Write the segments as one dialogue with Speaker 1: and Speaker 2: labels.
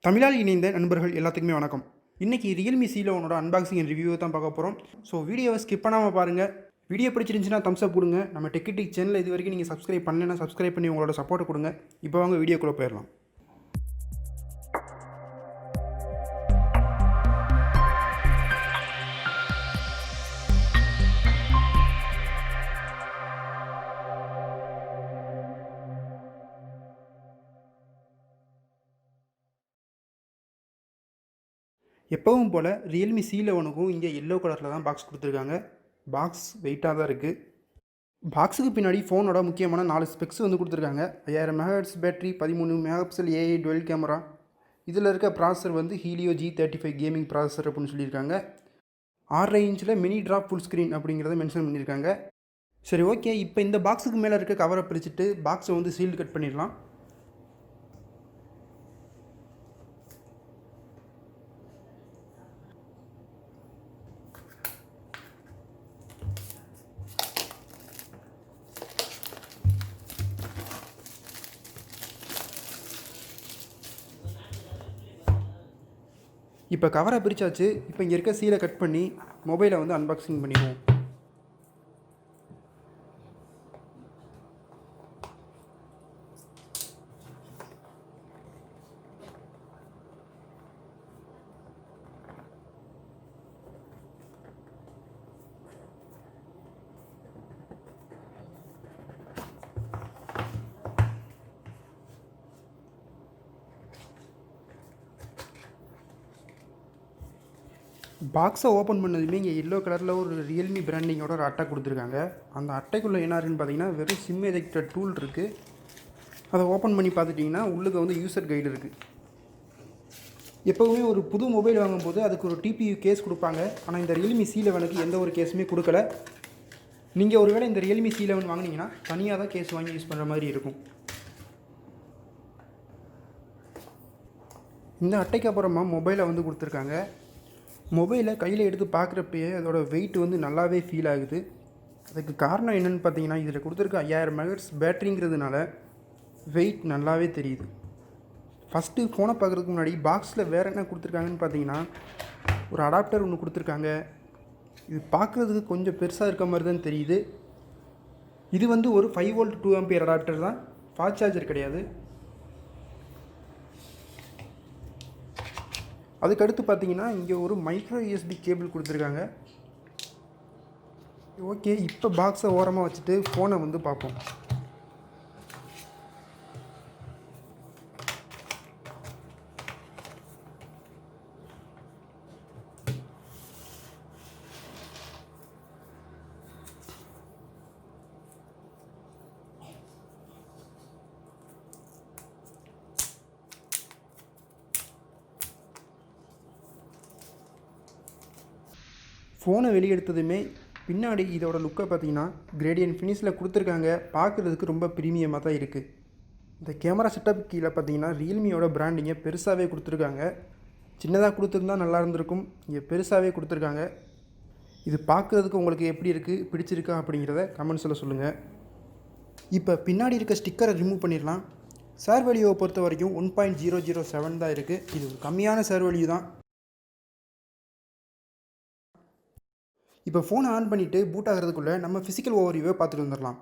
Speaker 1: தமிழால் இணைந்த நண்பர்கள் எல்லாத்துக்குமே வணக்கம். இன்றைக்கி Realme C11 அன்பாக்சிங் அண்ட் ரிவ்யூவை தான் பார்க்க போகிறோம். ஸோ வீடியோவை ஸ்கிப் பண்ணாமல் பாருங்கள். வீடியோ பிடிச்சிருந்துச்சுன்னா தம்ஸ் அப் கொடுங்க. நம்ம டெக் சேனல் இது வரைக்கும் நீங்கள் சப்ஸ்கிரைப் பண்ணலைன்னா சப்ஸ்கிரைப் பண்ணி உங்களோட சப்போர்ட் கொடுங்க. இப்போ வாங்க வீடியோக்குள்ளே போயிடலாம். எப்பவும் போல் Realme C11க்கும் இங்கே எல்லோ கலரில் தான் பாக்ஸ் கொடுத்துருக்காங்க. பாக்ஸ் வெயிட்டாக தான் இருக்குது. பாக்ஸுக்கு பின்னாடி ஃபோனோட முக்கியமான 4 ஸ்பெக்ஸ் வந்து கொடுத்துருக்காங்க. 5000 MHz battery, 13 MP AI dual camera. இதில் இருக்க ப்ராசஸர் வந்து Helio G35 கேமிங் ப்ராசஸர் அப்படின்னு சொல்லியிருக்காங்க. 6.5 இன்ச்சில் மினி ட்ராப் ஃபுல் ஸ்க்ரீன் அப்படிங்கிறத மென்ஷன் பண்ணியிருக்காங்க. சரி, ஓகே. இப்போ இந்த பாக்ஸுக்கு மேலே இருக்க கவரை பிரிச்சுட்டு பாக்ஸை வந்து சீல்டு கட் பண்ணிடலாம். இப்போ கவரை பிரித்தாச்சு. இப்போ இங்கே இருக்க சீலை கட் பண்ணி மொபைலை வந்து அன்பாக்சிங் பண்ணிடுவோம். பாக்ஸை ஓப்பன் பண்ணதுமே இங்கே எல்லோ கலரில் ஒரு Realme பிராண்டிங்கோட ஒரு அட்டை கொடுத்துருக்காங்க. அந்த அட்டைக்குள்ளே என்ன இருக்குன்னு பார்த்தீங்கன்னா வெறும் சிம் எஜெக்டர் டூல் இருக்குது. அதை ஓப்பன் பண்ணி பார்த்துட்டிங்கன்னா உள்ளுக்கு வந்து யூசர் கைடு இருக்குது. எப்போவுமே ஒரு புது மொபைல் வாங்கும்போது அதுக்கு ஒரு TPU கேஸ் கொடுப்பாங்க. ஆனால் இந்த Realme C11க்கு எந்த ஒரு கேஸுமே கொடுக்கல. நீங்கள் ஒருவேளை இந்த Realme C11 வாங்கினீங்கன்னா தனியாக தான் கேஸ் வாங்கி யூஸ் பண்ணுற மாதிரி இருக்கும். இந்த அட்டைக்கு அப்புறமா மொபைலை வந்து கொடுத்துருக்காங்க. மொபைலை கையில் எடுத்து பார்க்குறப்பயே அதோட வெயிட் வந்து நல்லாவே ஃபீல் ஆகுது. அதுக்கு காரணம் என்னென்னு பார்த்தீங்கன்னா இதில் கொடுத்துருக்க 5000 MHz பேட்டரிங்கிறதுனால வெயிட் நல்லாவே தெரியுது. ஃபஸ்ட்டு ஃபோனை பார்க்குறதுக்கு முன்னாடி பாக்ஸில் வேறு என்ன கொடுத்துருக்காங்கன்னு பார்த்தீங்கன்னா ஒரு அடாப்டர் ஒன்று கொடுத்துருக்காங்க. இது பார்க்குறதுக்கு கொஞ்சம் பெருசாக இருக்க மாதிரி தான் தெரியுது. இது வந்து ஒரு 5V 2A அடாப்டர் தான், ஃபாஸ்ட் சார்ஜர் கிடையாது. அதுக்கடுத்து பார்த்தீங்கன்னா இங்கே ஒரு மைக்ரோ USB கேபிள் கொடுத்துருக்காங்க. ஓகே, இப்போ பாக்ஸை ஓரமாக வச்சுட்டு ஃபோனை வந்து பார்ப்போம். ஃபோனை வெளியெடுத்ததுமே பின்னாடி இதோட லுக்கை பார்த்தீங்கன்னா கிரேடியன்ட் ஃபினிஷில் கொடுத்துருக்காங்க. பார்க்குறதுக்கு ரொம்ப ப்ரீமியமாக தான் இருக்குது. இந்த கேமரா செட்டப் கீழே பார்த்தீங்கன்னா Realmeயோட பிராண்டிங்கை பெருசாகவே கொடுத்துருக்காங்க. சின்னதாக கொடுத்துருந்தா நல்லா இருந்திருக்கும். இங்கே பெருசாகவே கொடுத்துருக்காங்க. இது பார்க்குறதுக்கு உங்களுக்கு எப்படி இருக்குது, பிடிச்சிருக்கா அப்படிங்கிறத கமெண்ட்ஸில் சொல்லுங்கள். இப்போ பின்னாடி இருக்க ஸ்டிக்கரை ரிமூவ் பண்ணிடலாம். ஷேர் வேல்யூவை பொறுத்த வரைக்கும் 1.007 தான் இருக்குது. இது ஒரு கம்மியான ஷேர் வேல்யூ தான். இப்போ ஃபோனை ஆன் பண்ணிவிட்டு பூட் ஆகிறதுக்குள்ளே நம்ம ஃபிசிக்கல் ஓவர்வியூவை பார்த்துட்டு வந்துடலாம்.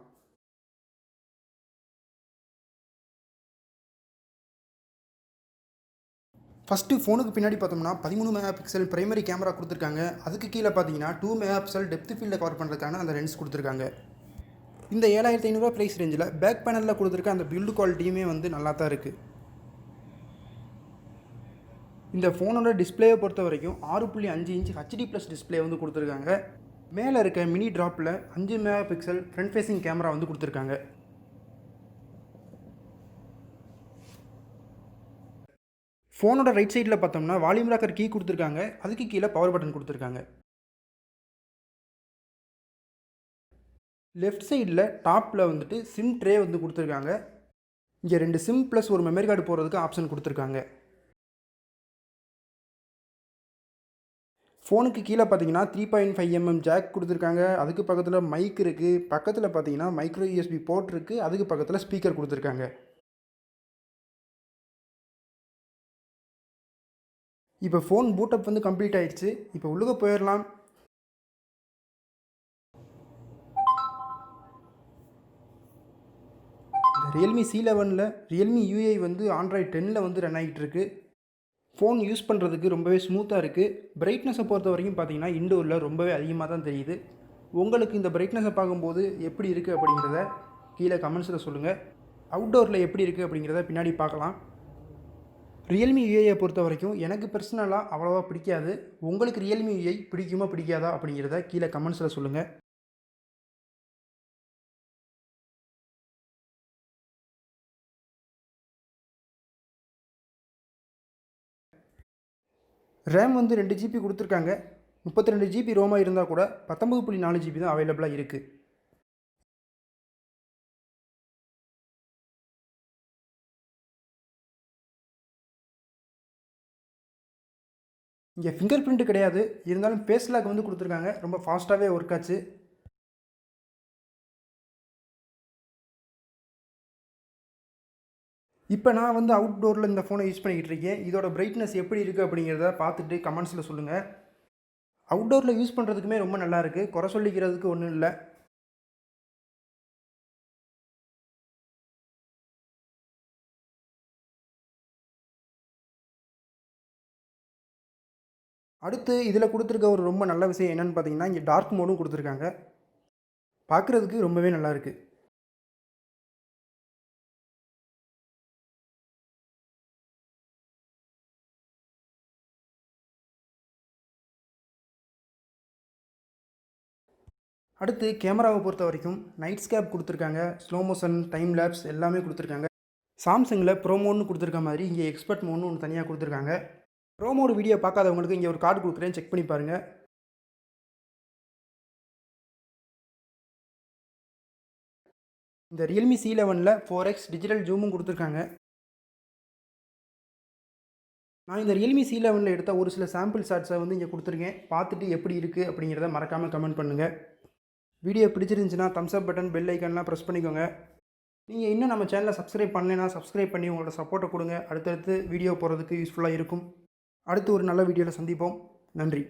Speaker 1: ஃபஸ்ட்டு ஃபோனுக்கு பின்னாடி பார்த்தோம்னா 13 MP பிரைமரி கேமரா கொடுத்துருக்காங்க. அதுக்கு கீழே பார்த்தீங்கன்னா 2 MP டெப்த் ஃபீல்டை கவர் பண்ணுறதுக்கான அந்த லென்ஸ் கொடுத்துருக்காங்க. இந்த 7500 ப்ரைஸ் ரேஞ்சில் பேக் பேனலில் கொடுத்துருக்க அந்த பில்டு குவாலிட்டியுமே வந்து நல்லா தான் இருக்குது. இந்த ஃபோனோட டிஸ்பிளேயை பொறுத்த வரைக்கும் 6.5 இன்ச் HD+ டிஸ்பிளே வந்து கொடுத்துருக்காங்க. மேலே இருக்க மினி ட்ராப்பில் 5 MP ஃப்ரண்ட் ஃபேஸிங் கேமரா வந்து கொடுத்துருக்காங்க. ஃபோனோட ரைட் சைடில் பார்த்தோம்னா வால்யூம் ராக்கர் கீ கொடுத்துருக்காங்க. அதுக்கு கீழே பவர் பட்டன் கொடுத்துருக்காங்க. லெஃப்ட் சைடில் டாப்பில் வந்துட்டு சிம் ட்ரே வந்து கொடுத்துருக்காங்க. இங்கே 2 சிம் ப்ளஸ் ஒரு மெமரி கார்டு போடுறதுக்கு ஆப்ஷன் கொடுத்துருக்காங்க. ஃபோனுக்கு கீழே பார்த்தீங்கன்னா 3.5mm ஜாக் கொடுத்துருக்காங்க. அதுக்கு பக்கத்தில் மைக் இருக்குது. பக்கத்தில் பார்த்தீங்கன்னா மைக்ரோ USB போர்ட் இருக்குது. அதுக்கு பக்கத்தில் ஸ்பீக்கர் கொடுத்துருக்காங்க. இப்போ ஃபோன் பூட்டப் வந்து கம்ப்ளீட் ஆயிடுச்சு. இப்போ உள்ளுக போயிடலாம். இந்த Realme C11ல் Realme UI வந்து Android 10ல் வந்து ரன் ஆகிட்டு இருக்கு. ஃபோன் யூஸ் பண்ணுறதுக்கு ரொம்பவே ஸ்மூத்தாக இருக்குது. பிரைட்னஸை பொறுத்த வரைக்கும் பார்த்தீங்கன்னா இன்டோரில் ரொம்பவே அதிகமாக தான் தெரியுது. உங்களுக்கு இந்த பிரைட்னஸை பார்க்கும்போது எப்படி இருக்குது அப்படிங்கிறத கீழே கமெண்ட்ஸில் சொல்லுங்கள். அவுட்டோரில் எப்படி இருக்குது அப்படிங்கிறத பின்னாடி பார்க்கலாம். Realme UIயை பொறுத்த வரைக்கும் எனக்கு பர்சனலாக அவ்வளோவா பிடிக்காது. உங்களுக்கு Realme UI பிடிக்குமா பிடிக்காதா அப்படிங்கிறத கீழே கமெண்ட்ஸில் சொல்லுங்கள். ரேம் வந்து 2 GB கொடுத்துருக்காங்க. 32 GB ரோமாக இருந்தால் கூட 19.4 GB தான் அவைலபிளாக இருக்குது. இங்கே ஃபிங்கர் பிரிண்ட் கிடையாது, இருந்தாலும் ஃபேஸ் லாக் வந்து கொடுத்துருக்காங்க. ரொம்ப ஃபாஸ்ட்டாகவே ஒர்க் ஆச்சு. இப்போ நான் வந்து அவுட்டோரில் இந்த ஃபோனை யூஸ் பண்ணிக்கிட்டு இருக்கேன். இதோட பிரைட்னஸ் எப்படி இருக்குது அப்படிங்கிறத பார்த்துட்டு கமெண்ட்ஸில் சொல்லுங்கள். அவுட்டோரில் யூஸ் பண்ணுறதுக்குமே ரொம்ப நல்லா இருக்குது. குறை சொல்லிக்கிறதுக்கு ஒன்றும் இல்லை. அடுத்து இதில் கொடுத்துருக்க ஒரு ரொம்ப நல்ல விஷயம் என்னென்னு பார்த்தீங்கன்னா, இங்கே டார்க் மோடும் கொடுத்துருக்காங்க. பார்க்குறதுக்கு ரொம்பவே நல்லா இருக்குது. அடுத்து கேமராவை பொறுத்த வரைக்கும் நைட் ஸ்கேப் கொடுத்துருக்காங்க. ஸ்லோ மோஷன், டைம் லேப்ஸ் எல்லாமே கொடுத்துருக்காங்க. சாம்சங்கில் ப்ரோ மோட்னு கொடுத்துருக்க மாதிரி இங்கே எக்ஸ்பர்ட் மோட்னு ஒன்று தனியாக கொடுத்துருக்காங்க. ப்ரோ மோட் வீடியோ பார்க்காதவங்களுக்கு இங்கே ஒரு கார்டு கொடுக்குறேன், செக் பண்ணி பாருங்கள். இந்த Realme C11ல் 4x டிஜிட்டல் ஜூமும் கொடுத்துருக்காங்க. நான் இந்த Realme C11ல் எடுத்த ஒரு சில சாம்பிள் ஷாட்ஸை வந்து இங்கே கொடுத்துருக்கேன். பார்த்துட்டு எப்படி இருக்குது அப்படிங்கிறத மறக்காமல் கமெண்ட் பண்ணுங்கள். வீடியோ பிடிச்சிருந்துச்சுன்னா தம்ஸ் அப் பட்டன், பெல் ஐக்கன்லாம் ப்ரெஸ் பண்ணிக்கோங்க. நீங்கள் இன்னும் நம்ம சேனலை சப்ஸ்கிரைப் பண்ணலைன்னா சப்ஸ்கிரைப் பண்ணி உங்களோட சப்போர்ட்டை கொடுங்க. அடுத்தடுத்து வீடியோ போடுறதுக்கு யூஸ்ஃபுல்லாக இருக்கும். அடுத்து ஒரு நல்ல வீடியோவில் சந்திப்போம். நன்றி.